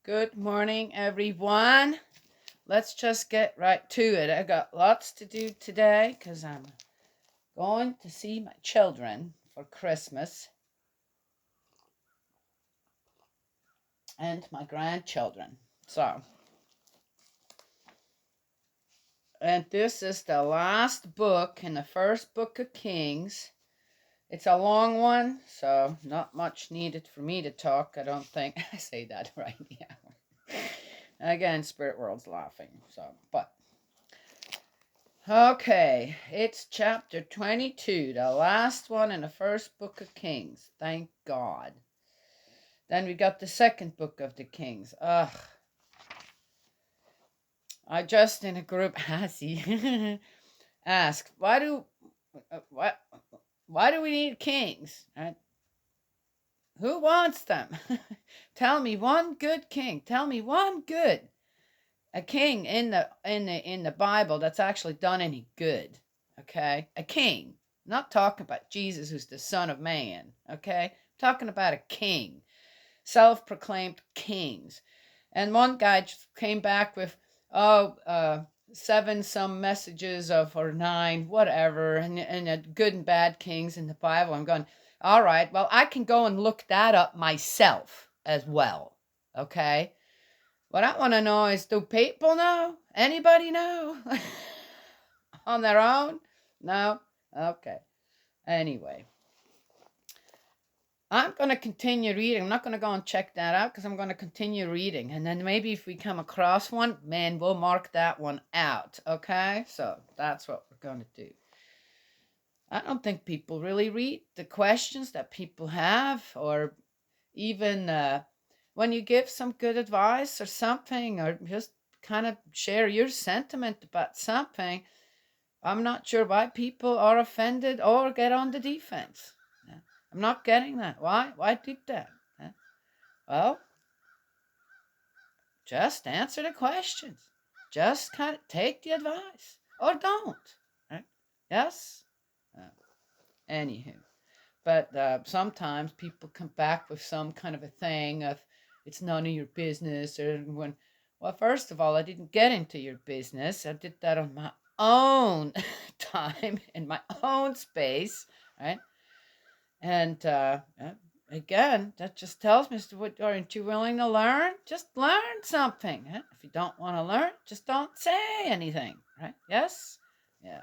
Good morning, everyone. Let's just get right to it. I got lots to do today because I'm going to see my children for Christmas and my grandchildren. And this is the last book in the first book of Kings. It's a long one, so not much needed for me to talk, I don't think. I say that right, yeah. Again, Spirit World's laughing, but okay, it's chapter 22, the last one in the first book of Kings. Thank God. Then we got the second book of the Kings. I just in a group asked, what why do we need kings? Right? Who wants them? Tell me one good king. Tell me one good a king in the Bible that's actually done any good. Okay, a king. I'm not talking about Jesus, who's the Son of Man. Okay, I'm talking about a king, self-proclaimed kings. And one guy just came back with seven some messages of or nine whatever, and good and bad kings in the Bible. I'm going, all right. Well, I can go and look that up myself as well. Okay. What I want to know is, do people know? Anybody know? On their own? No? Okay. Anyway, I'm going to continue reading. I'm not going to go and check that out because I'm going to continue reading. And then maybe if we come across one, man, we'll mark that one out. Okay? So that's what we're going to do. I don't think people really read the questions that people have, or even when you give some good advice or something, or just kind of share your sentiment about something. I'm not sure why people are offended or get on the defense. I'm not getting that. Why? Why do that? Well, just answer the questions. Just kind of take the advice or don't. Right? Yes? Uh, Anywho. But sometimes people come back with some kind of a thing of it's none of your business. Or when, well, first of all, I didn't get into your business. I did that on my own time in my own space, right? And again, that just tells me, aren't you willing to learn? Just learn something. Huh? If you don't want to learn, just don't say anything, right? Yes? Yeah.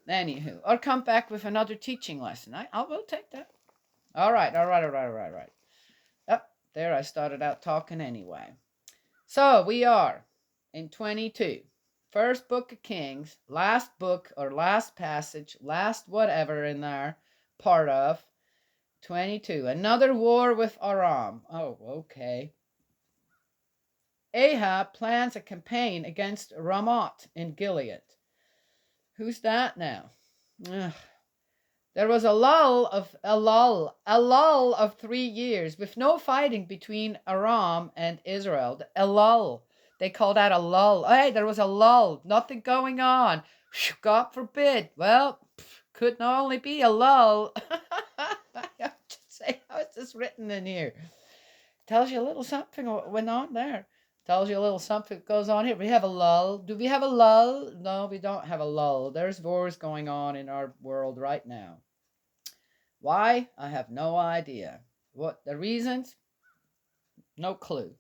Anywho, or come back with another teaching lesson. I will take that. All right. Yep, there I started out talking anyway. So we are in 22. First book of Kings, last book or last passage, last whatever in there, part of 22. Another war with Aram. Oh, okay. Ahab plans a campaign against Ramoth in Gilead. Who's that now? Ugh. There was a lull of 3 years with no fighting between Aram and Israel. A lull. They call that a lull. Hey, there was a lull. Nothing going on. God forbid. Well, could not only be a lull. I have to say, how is this written in here? Tells you a little something went on there. Tells you a little something goes on here. We have a lull. Do we have a lull? No, we don't have a lull. There's wars going on in our world right now. Why? I have no idea. What the reasons? No clue.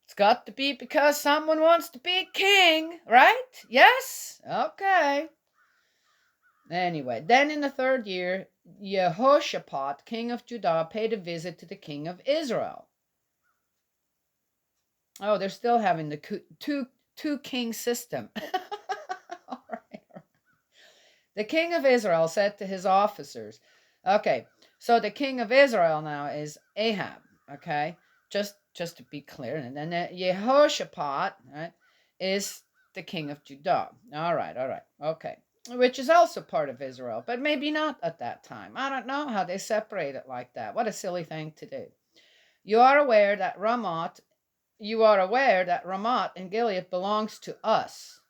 It's got to be because someone wants to be king, right? Yes? Okay. Anyway, then in the third year, Jehoshaphat, king of Judah, paid a visit to the king of Israel. Oh, they're still having the two king system. All right. The king of Israel said to his officers, okay, so the king of Israel now is Ahab, okay? Just to be clear. And then Jehoshaphat, right, is the king of Judah. All right, okay. Which is also part of Israel, but maybe not at that time. I don't know how they separate it like that. What a silly thing to do. You are aware that Ramoth in Gilead belongs to us.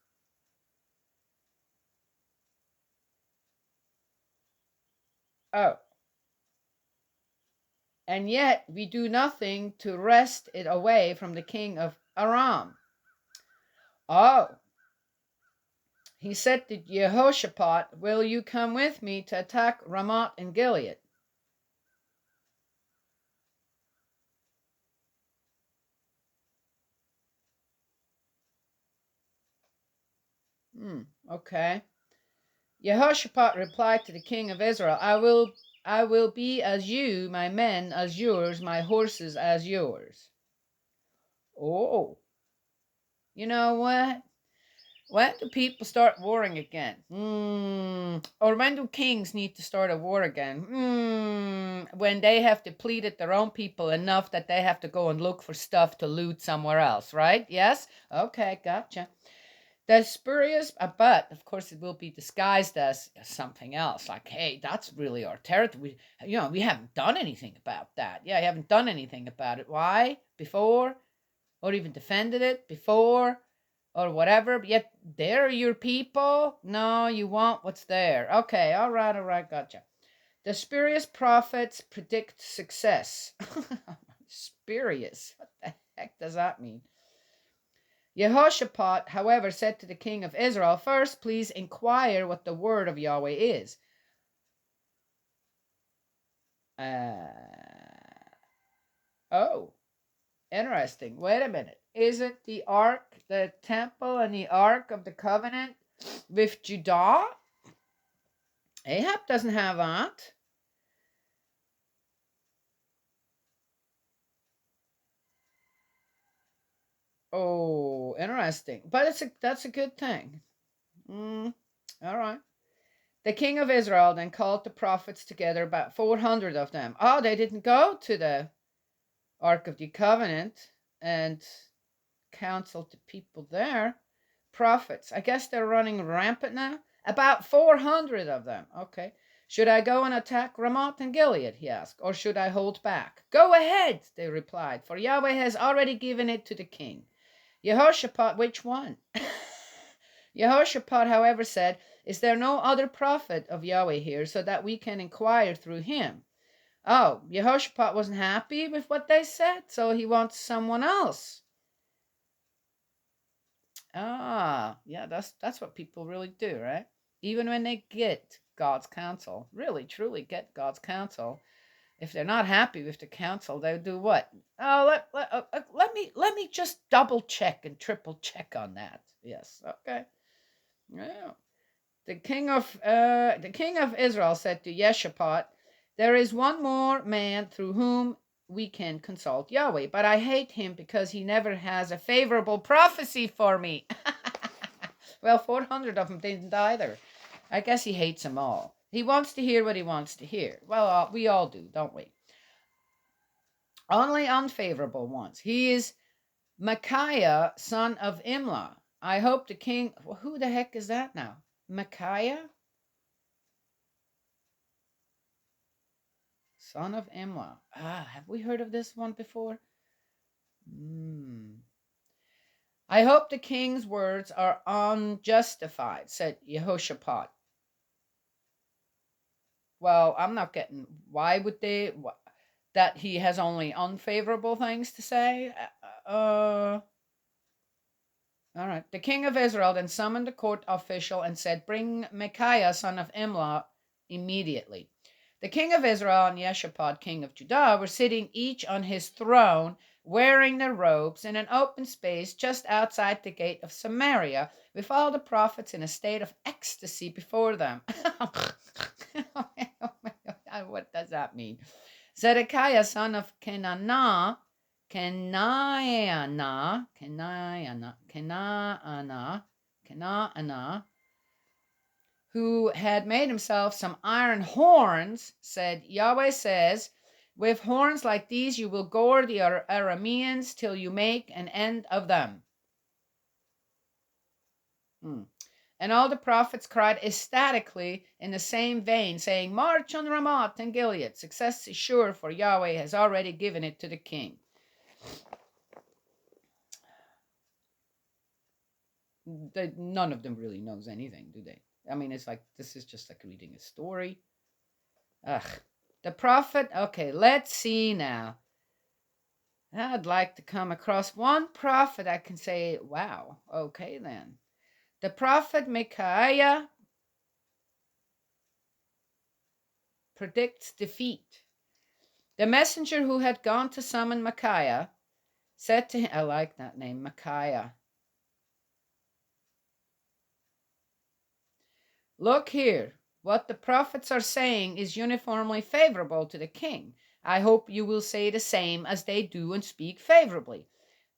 Oh, and yet we do nothing to wrest it away from the king of Aram. Oh, he said to Jehoshaphat, will you come with me to attack Ramoth and Gilead? Okay. Jehoshaphat replied to the king of Israel, I will be as you, my men as yours, my horses as yours. Oh, you know what? When do people start warring again? Or when do kings need to start a war again? When they have depleted their own people enough that they have to go and look for stuff to loot somewhere else, right? Yes? Okay, gotcha. The spurious, but of course it will be disguised as something else. Like, hey, that's really our territory. We haven't done anything about that. Yeah, you haven't done anything about it. Why? Before? Or even defended it before? Or whatever, but yet they're your people? No, you want what's there. Okay, all right, gotcha. The spurious prophets predict success. Spurious? What the heck does that mean? Jehoshaphat, however, said to the king of Israel, first, please inquire what the word of Yahweh is. Oh, interesting. Wait a minute. Isn't the ark, the temple and the ark of the covenant with Judah? Ahab doesn't have that. Oh, interesting. But that's a good thing. All right. The king of Israel then called the prophets together, about 400 of them. Oh, they didn't go to the Ark of the Covenant and counseled the people there. Prophets. I guess they're running rampant now. About 400 of them. Okay. Should I go and attack Ramoth and Gilead, he asked, or should I hold back? Go ahead, they replied, for Yahweh has already given it to the king. Jehoshaphat, which one? Jehoshaphat, however, said, is there no other prophet of Yahweh here so that we can inquire through him? Oh, Jehoshaphat wasn't happy with what they said, so he wants someone else. Ah, yeah, that's what people really do, right? Even when they get God's counsel, really, truly get God's counsel, if they're not happy with the counsel, they do what? Oh, let me just double check and triple check on that. Yes, okay. Yeah. The king of Israel said to Jehoshaphat, there is one more man through whom we can consult Yahweh, but I hate him because he never has a favorable prophecy for me. Well, 400 of them didn't either. I guess he hates them all. He wants to hear what he wants to hear. Well, we all do, don't we? Only unfavorable ones. He is Micaiah, son of Imlah. I hope the king... Who the heck is that now? Micaiah? Son of Imlah. Have we heard of this one before? I hope the king's words are unjustified, said Jehoshaphat. Well, I'm not getting... Why would they... That he has only unfavorable things to say? All right. The king of Israel then summoned a court official and said, bring Micaiah, son of Imlah, immediately. The king of Israel and Jehoshaphat, king of Judah, were sitting each on his throne, wearing their robes, in an open space just outside the gate of Samaria, with all the prophets in a state of ecstasy before them. What does that mean? Zedekiah, son of Kenana, who had made himself some iron horns, said, Yahweh says, with horns like these you will gore the Arameans till you make an end of them. And all the prophets cried ecstatically in the same vein, saying, march on Ramoth and Gilead. Success is sure, for Yahweh has already given it to the king. None of them really knows anything, do they? I mean, it's like, this is just like reading a story. Ugh. The prophet, okay, let's see now. I'd like to come across one prophet I can say, wow, okay then. The prophet Micaiah predicts defeat. The messenger who had gone to summon Micaiah said to him, I like that name, Micaiah. Look here, what the prophets are saying is uniformly favorable to the king. I hope you will say the same as they do and speak favorably.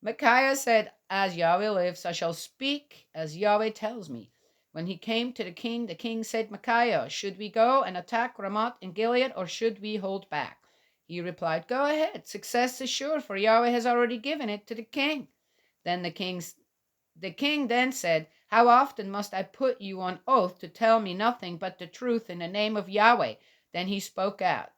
Micaiah said, As Yahweh lives, I shall speak as Yahweh tells me. When he came to the king said, Micaiah, should we go and attack Ramoth in Gilead, or should we hold back? He replied, Go ahead, success is sure, for Yahweh has already given it to the king. Then the king then said, How often must I put you on oath to tell me nothing but the truth in the name of Yahweh? Then he spoke out.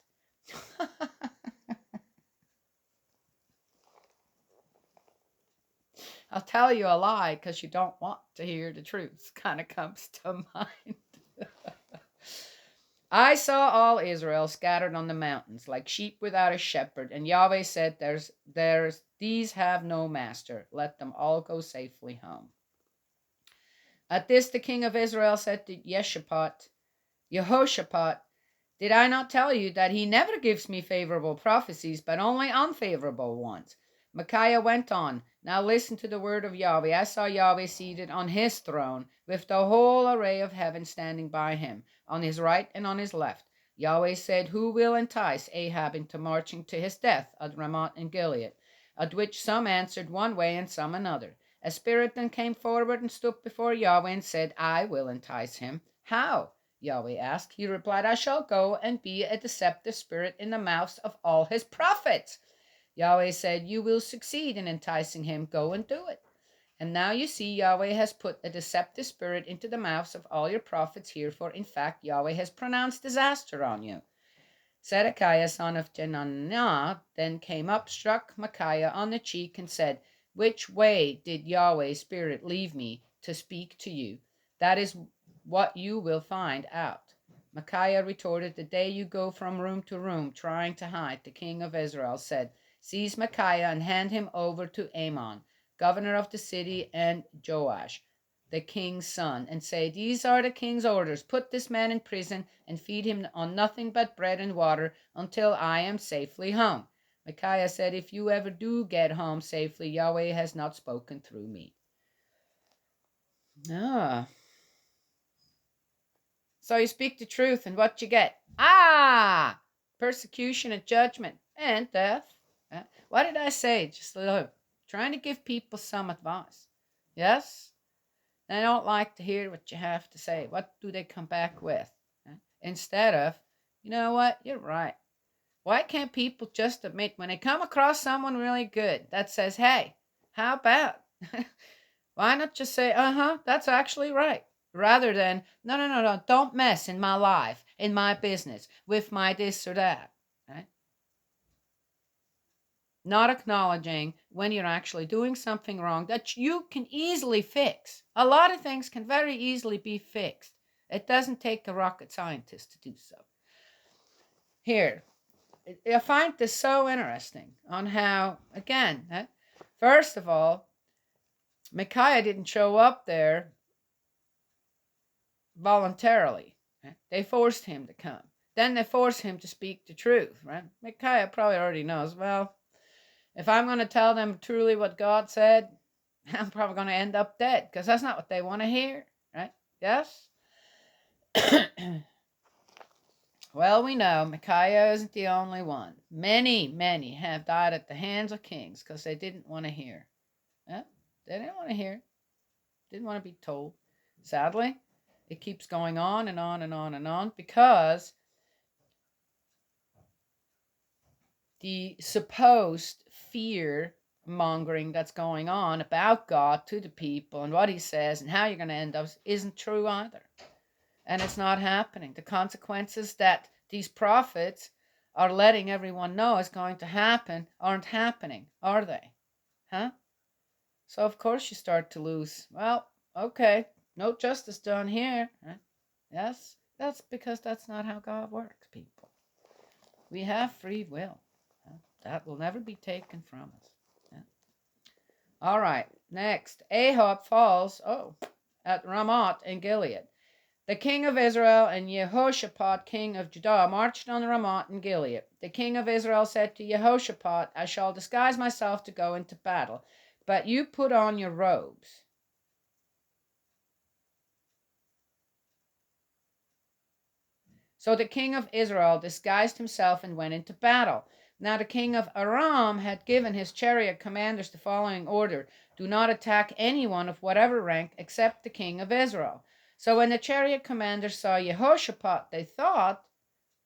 I'll tell you a lie because you don't want to hear the truth, kind of comes to mind. I saw all Israel scattered on the mountains like sheep without a shepherd, and Yahweh said, These have no master. Let them all go safely home. At this the king of Israel said to Jehoshaphat, Did I not tell you that he never gives me favorable prophecies, but only unfavorable ones? Micaiah went on, Now listen to the word of Yahweh. I saw Yahweh seated on his throne, with the whole array of heaven standing by him, on his right and on his left. Yahweh said, Who will entice Ahab into marching to his death at Ramoth in Gilead? At which some answered one way and some another. A spirit then came forward and stood before Yahweh and said, I will entice him. How? Yahweh asked. He replied, I shall go and be a deceptive spirit in the mouths of all his prophets. Yahweh said, You will succeed in enticing him. Go and do it. And now you see, Yahweh has put a deceptive spirit into the mouths of all your prophets here, for in fact Yahweh has pronounced disaster on you. Zedekiah son of Jenaniah then came up, struck Micaiah on the cheek, and said, Which way did Yahweh's spirit leave me to speak to you? That is what you will find out. Micaiah retorted, The day you go from room to room trying to hide, the king of Israel said, Seize Micaiah and hand him over to Amon, governor of the city, and Joash, the king's son, and say, These are the king's orders. Put this man in prison and feed him on nothing but bread and water until I am safely home. Micaiah said, If you ever do get home safely, Yahweh has not spoken through me. So you speak the truth, and what you get? Persecution and judgment and death. What did I say? Just a little trying to give people some advice. Yes? They don't like to hear what you have to say. What do they come back with? Instead of, you know what? You're right. Why can't people just admit when they come across someone really good that says, hey, how about? Why not just say, that's actually right? Rather than, no, don't mess in my life, in my business, with my this or that. Right? Not acknowledging when you're actually doing something wrong that you can easily fix. A lot of things can very easily be fixed. It doesn't take a rocket scientist to do so. Here, I find this so interesting on how, again, first of all, Micaiah didn't show up there voluntarily. Right? They forced him to come. Then they forced him to speak the truth. Right? Micaiah probably already knows, well, if I'm going to tell them truly what God said, I'm probably going to end up dead because that's not what they want to hear. Right? Yes? Well, we know Micaiah isn't the only one. Many have died at the hands of kings because they didn't want to hear. Yeah? They didn't want to hear. Didn't want to be told. Sadly, it keeps going on and on and on and on because the supposed fear mongering that's going on about God to the people and what he says and how you're going to end up isn't true either. And it's not happening. The consequences that these prophets are letting everyone know is going to happen aren't happening, are they? Huh? So of course you start to lose. Well, okay, no justice done here. Right? Yes, that's because that's not how God works, people. We have free will. That will never be taken from us. All right, next. Ahab falls, at Ramoth in Gilead. The king of Israel and Jehoshaphat, king of Judah, marched on Ramoth in Gilead. The king of Israel said to Jehoshaphat, I shall disguise myself to go into battle, but you put on your robes. So the king of Israel disguised himself and went into battle. Now the king of Aram had given his chariot commanders the following order: do not attack anyone of whatever rank except the king of Israel. So when the chariot commanders saw Jehoshaphat, they thought,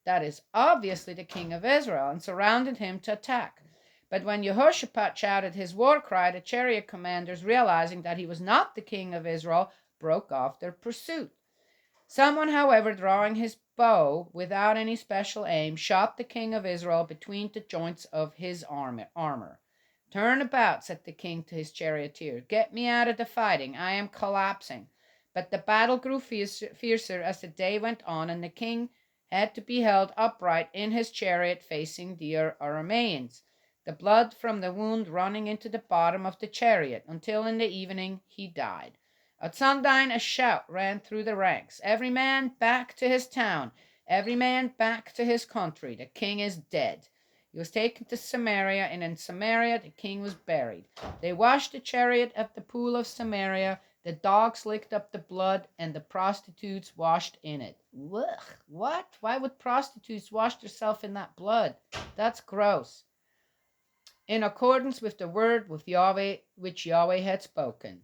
that is obviously the king of Israel, and surrounded him to attack. But when Jehoshaphat shouted his war cry, the chariot commanders, realizing that he was not the king of Israel, broke off their pursuit. Someone, however, drawing his bow without any special aim, shot the king of Israel between the joints of his armor. Turn about, said the king to his charioteer. Get me out of the fighting. I am collapsing. But the battle grew fiercer as the day went on, and the king had to be held upright in his chariot facing the Arameans, the blood from the wound running into the bottom of the chariot, until in the evening he died. At sundown a shout ran through the ranks. Every man back to his town, every man back to his country. The king is dead. He was taken to Samaria, and in Samaria the king was buried. They washed the chariot at the pool of Samaria. The dogs licked up the blood, and the prostitutes washed in it. Ugh, what? Why would prostitutes wash themselves in that blood? That's gross. In accordance with the word with Yahweh, which Yahweh had spoken.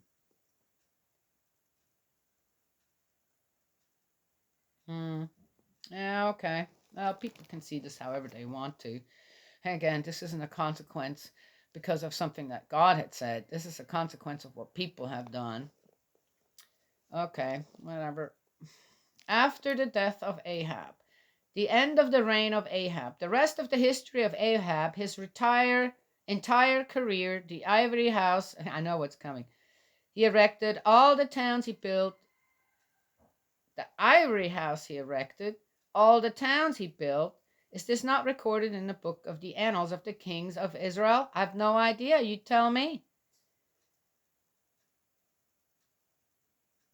Yeah, okay. Well, people can see this however they want to. Again, this isn't a consequence because of something that God had said. This is a consequence of what people have done. Okay, whatever. After the death of Ahab, the end of the reign of Ahab, the rest of the history of Ahab, his entire career, the ivory house, I know what's coming. He erected all the towns he built, the ivory house he erected, all the towns he built. Is this not recorded in the book of the annals of the kings of Israel? I've no idea. You tell me.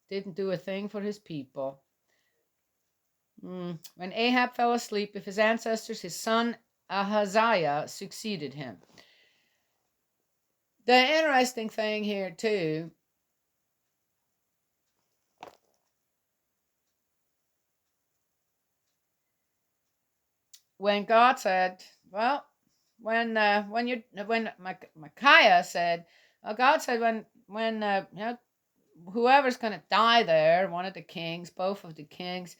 Didn't do a thing for his people. When Ahab fell asleep with his ancestors, his son Ahaziah succeeded him. The interesting thing here, too, when God said, well, when Micaiah said, God said when whoever's going to die there, one of the kings, both of the kings,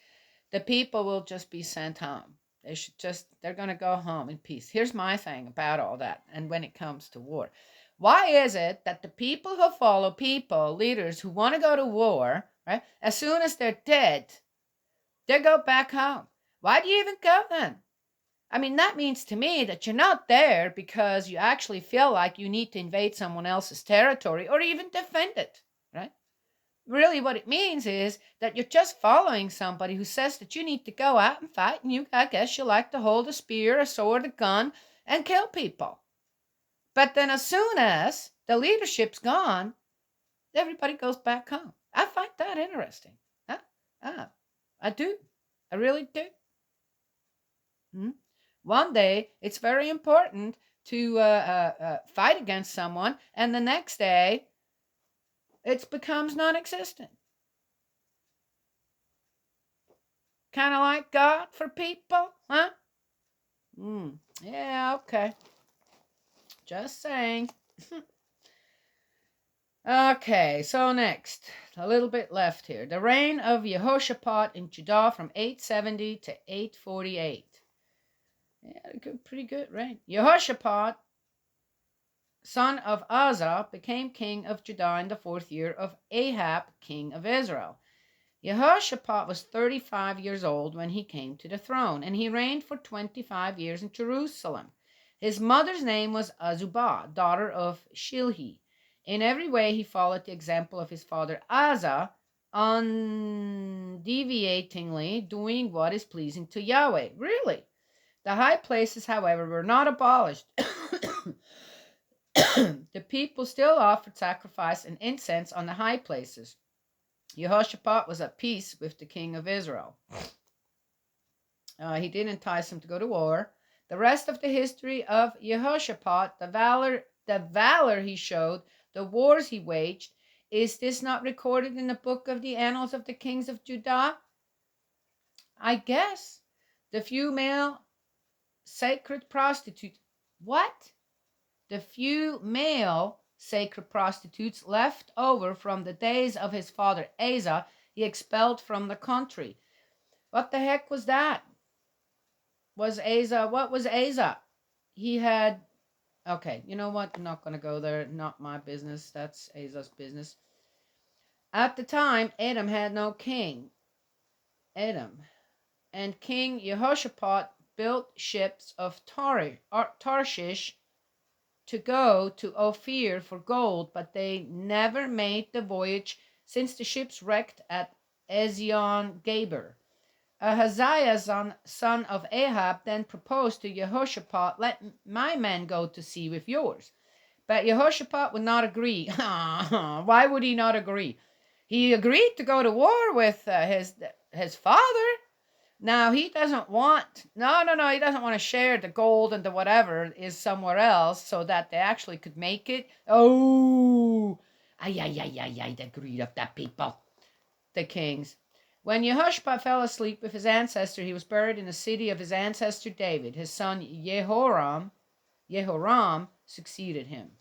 the people will just be sent home. They're going to go home in peace. Here's my thing about all that, and when it comes to war. Why is it that the people who follow leaders who want to go to war, right, as soon as they're dead, they go back home? Why do you even go then? I mean, that means to me that you're not there because you actually feel like you need to invade someone else's territory or even defend it, right? Really, what it means is that you're just following somebody who says that you need to go out and fight, and I guess you like to hold a spear, a sword, a gun, and kill people. But then as soon as the leadership's gone, everybody goes back home. I find that interesting. I do. I really do. One day, it's very important to fight against someone, and the next day, it becomes non-existent. Kind of like God for people, huh? Yeah, okay. Just saying. Okay, so next, a little bit left here. The reign of Jehoshaphat in Judah from 870 to 848. Yeah, pretty good reign. Jehoshaphat, son of Asa, became king of Judah in the 4th year of Ahab, king of Israel. Jehoshaphat was 35 years old when he came to the throne, and he reigned for 25 years in Jerusalem. His mother's name was Azubah, daughter of Shilhi. In every way he followed the example of his father Asa, undeviatingly doing what is pleasing to Yahweh. Really? The high places, however, were not abolished. The people still offered sacrifice and incense on the high places. Jehoshaphat was at peace with the king of Israel. He did entice him to go to war. The rest of the history of Jehoshaphat, the valor he showed, the wars he waged, is this not recorded in the book of the annals of the kings of Judah? I guess. The few male sacred prostitutes. What? The few male sacred prostitutes left over from the days of his father Asa, he expelled from the country. What the heck was that? What was Asa? He had, okay, you know what? I'm not going to go there. Not my business. That's Asa's business. At the time, Aram had no king. Aram. And King Jehoshaphat built ships of Tarshish to go to Ophir for gold, but they never made the voyage since the ships wrecked at Ezion-Geber. Ahaziah, son of Ahab, then proposed to Jehoshaphat, "Let my men go to sea with yours." But Jehoshaphat would not agree. Why would he not agree? He agreed to go to war with his father. Now he doesn't want, he doesn't want to share the gold and the whatever is somewhere else so that they actually could make it. Oh, the greed of that people, the kings. When Jehoshaphat fell asleep with his ancestor, he was buried in the city of his ancestor David. His son Jehoram succeeded him.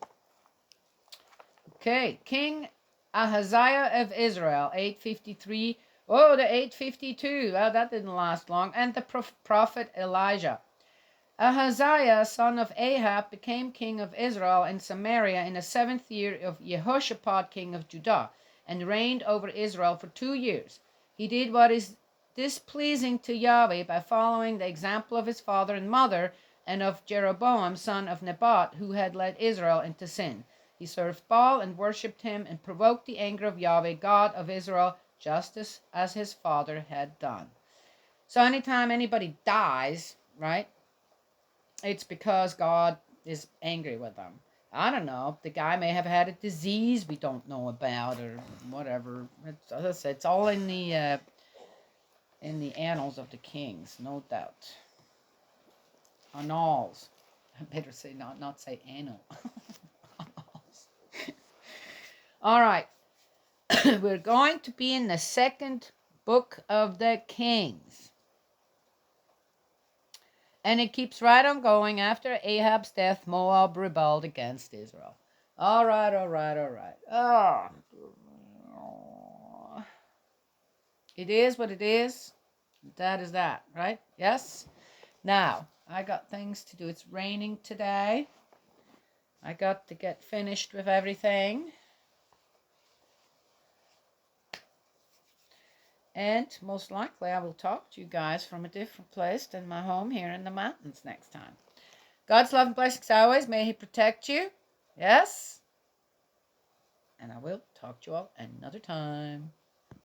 Okay, King Ahaziah of Israel, 853. Oh, the 852. Well, that didn't last long. And the prophet Elijah. Ahaziah, son of Ahab, became king of Israel in Samaria in the 7th year of Jehoshaphat, king of Judah, and reigned over Israel for 2 years. He did what is displeasing to Yahweh by following the example of his father and mother and of Jeroboam, son of Nebat, who had led Israel into sin. He served Baal and worshipped him and provoked the anger of Yahweh, God of Israel, just as his father had done. So anytime anybody dies, right, it's because God is angry with them. I don't know. The guy may have had a disease we don't know about or whatever. As I said, it's all in the annals of the kings, no doubt. Annals. I better say not say annal. Annals. All right. We're going to be in the 2nd book of the Kings. And it keeps right on going. After Ahab's death, Moab rebelled against Israel. All right. Oh. It is what it is. That is that, right? Yes? Now, I got things to do. It's raining today. I got to get finished with everything. And most likely I will talk to you guys from a different place than my home here in the mountains next time. God's love and blessings always. May he protect you. Yes? And I will talk to you all another time.